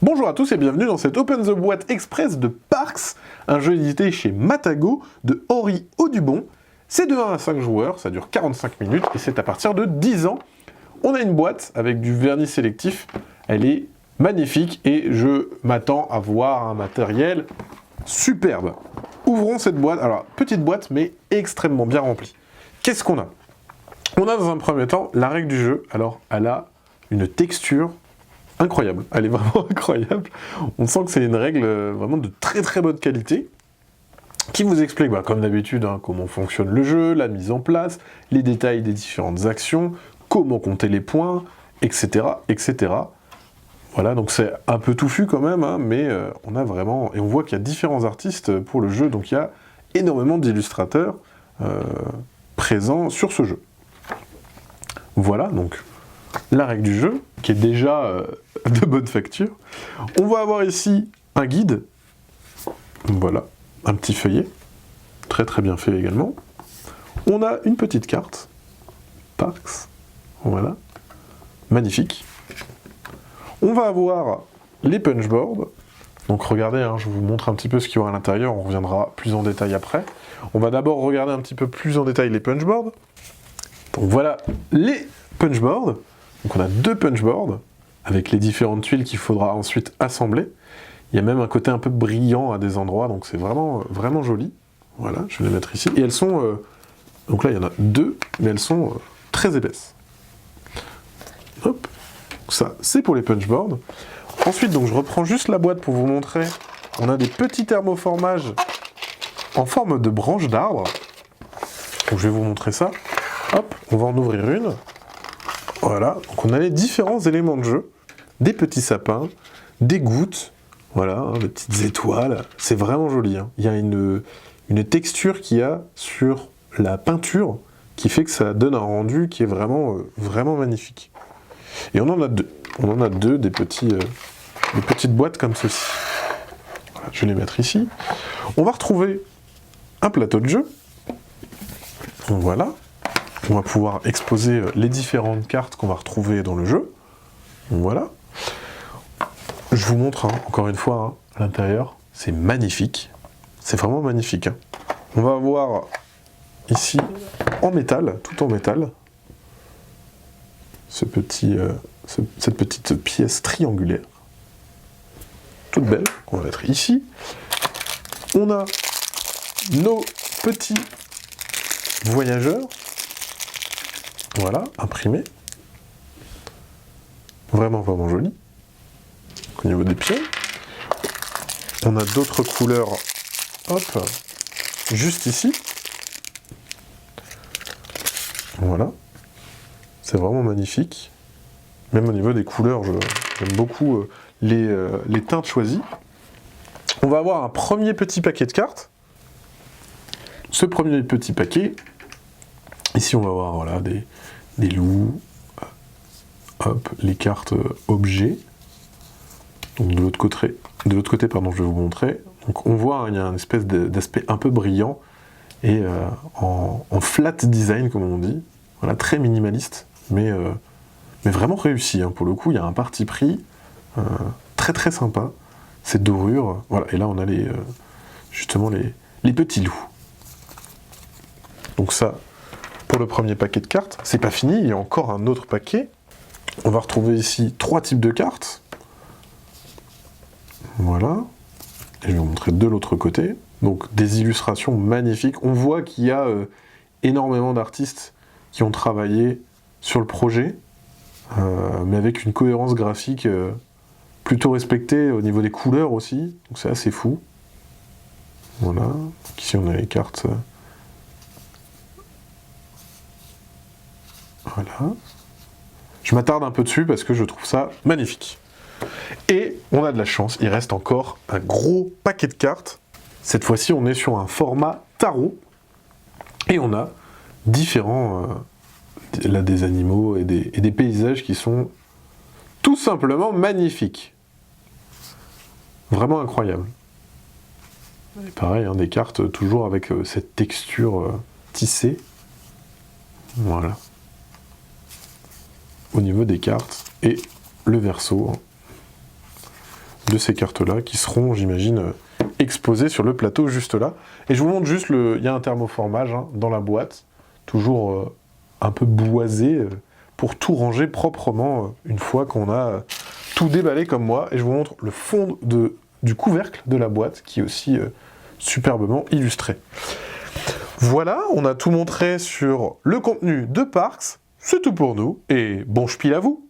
Bonjour à tous et bienvenue dans cette Open the Boîte Express de Parks, un jeu édité chez Matago de Henri Audubon. C'est de 1 à 5 joueurs, ça dure 45 minutes et c'est à partir de 10 ans. On a une boîte avec du vernis sélectif, elle est magnifique et je m'attends à voir un matériel superbe. Ouvrons cette boîte, alors petite boîte mais extrêmement bien remplie. Qu'est-ce qu'on a? On a dans un premier temps la règle du jeu, alors elle a une texture incroyable, elle est vraiment incroyable. On sent que c'est une règle vraiment de très très bonne qualité qui vous explique, comme d'habitude, comment fonctionne le jeu, la mise en place, les détails des différentes actions, comment compter les points, etc. etc. Voilà, donc c'est un peu touffu quand même, mais on a vraiment... Et on voit qu'il y a différents artistes pour le jeu, donc il y a énormément d'illustrateurs présents sur ce jeu. Voilà, donc la règle du jeu, qui est déjà de bonne facture. On va avoir ici un guide, voilà, un petit feuillet, très très bien fait également. On a une petite carte, Parks, voilà, magnifique. On va avoir les punchboards, donc regardez, je vous montre un petit peu ce qu'il y aura à l'intérieur, on reviendra plus en détail après. On va d'abord regarder un petit peu plus en détail les punchboards. Donc voilà les punchboards. Donc on a deux punchboards, avec les différentes tuiles qu'il faudra ensuite assembler. Il y a même un côté un peu brillant à des endroits, donc c'est vraiment, vraiment joli. Voilà, je vais les mettre ici. Et elles sont... donc là, il y en a deux, mais elles sont très épaisses. Hop, ça, c'est pour les punchboards. Ensuite, donc, je reprends juste la boîte pour vous montrer. On a des petits thermoformages en forme de branches d'arbre. Donc je vais vous montrer ça. Hop, on va en ouvrir une. Voilà, donc on a les différents éléments de jeu, des petits sapins, des gouttes, voilà, des petites étoiles, c'est vraiment joli. Il y a une texture qu'il y a sur la peinture qui fait que ça donne un rendu qui est vraiment, vraiment magnifique. Et on en a deux, des petites boîtes comme ceci. Voilà, je vais les mettre ici. On va retrouver un plateau de jeu, voilà. On va pouvoir exposer les différentes cartes qu'on va retrouver dans le jeu. Voilà. Je vous montre, encore une fois, à l'intérieur. C'est magnifique. C'est vraiment magnifique. On va avoir ici, en métal, tout en métal, cette petite pièce triangulaire. Toute belle, qu'on va mettre ici. On a nos petits voyageurs. Voilà, imprimé. Vraiment, vraiment joli. Au niveau des pieds. On a d'autres couleurs, hop, juste ici. Voilà. C'est vraiment magnifique. Même au niveau des couleurs, j'aime beaucoup les teintes choisies. On va avoir un premier petit paquet de cartes. Ce premier petit paquet, ici on va avoir voilà, des loups, hop, les cartes objets. Donc de l'autre côté, pardon, je vais vous montrer. Donc on voit, il y a une espèce d'aspect un peu brillant et en flat design comme on dit. Voilà, très minimaliste, mais vraiment réussi. Pour le coup, il y a un parti pris très très sympa. Cette dorure, voilà. Et là on a justement les petits loups. Donc ça, pour le premier paquet de cartes, c'est pas fini, il y a encore un autre paquet. On va retrouver ici 3 types de cartes. Voilà. Et je vais vous montrer de l'autre côté. Donc des illustrations magnifiques. On voit qu'il y a énormément d'artistes qui ont travaillé sur le projet, mais avec une cohérence graphique plutôt respectée au niveau des couleurs aussi. Donc c'est assez fou. Voilà. Donc ici on a les cartes... Voilà. Je m'attarde un peu dessus parce que je trouve ça magnifique. Et on a de la chance, il reste encore un gros paquet de cartes. Cette fois-ci, on est sur un format tarot. Et on a différents... là, des animaux et des paysages qui sont tout simplement magnifiques. Vraiment incroyable. Et pareil, des cartes toujours avec cette texture tissée. Voilà. Au niveau des cartes et le verso. de ces cartes-là, qui seront, j'imagine, exposées sur le plateau juste là. Et je vous montre juste, il y a un thermoformage hein, dans la boîte, toujours un peu boisé, pour tout ranger proprement une fois qu'on a tout déballé comme moi. Et je vous montre le fond du couvercle de la boîte, qui est aussi superbement illustré. Voilà, on a tout montré sur le contenu de Parks. C'est tout pour nous, et bon spiel à vous!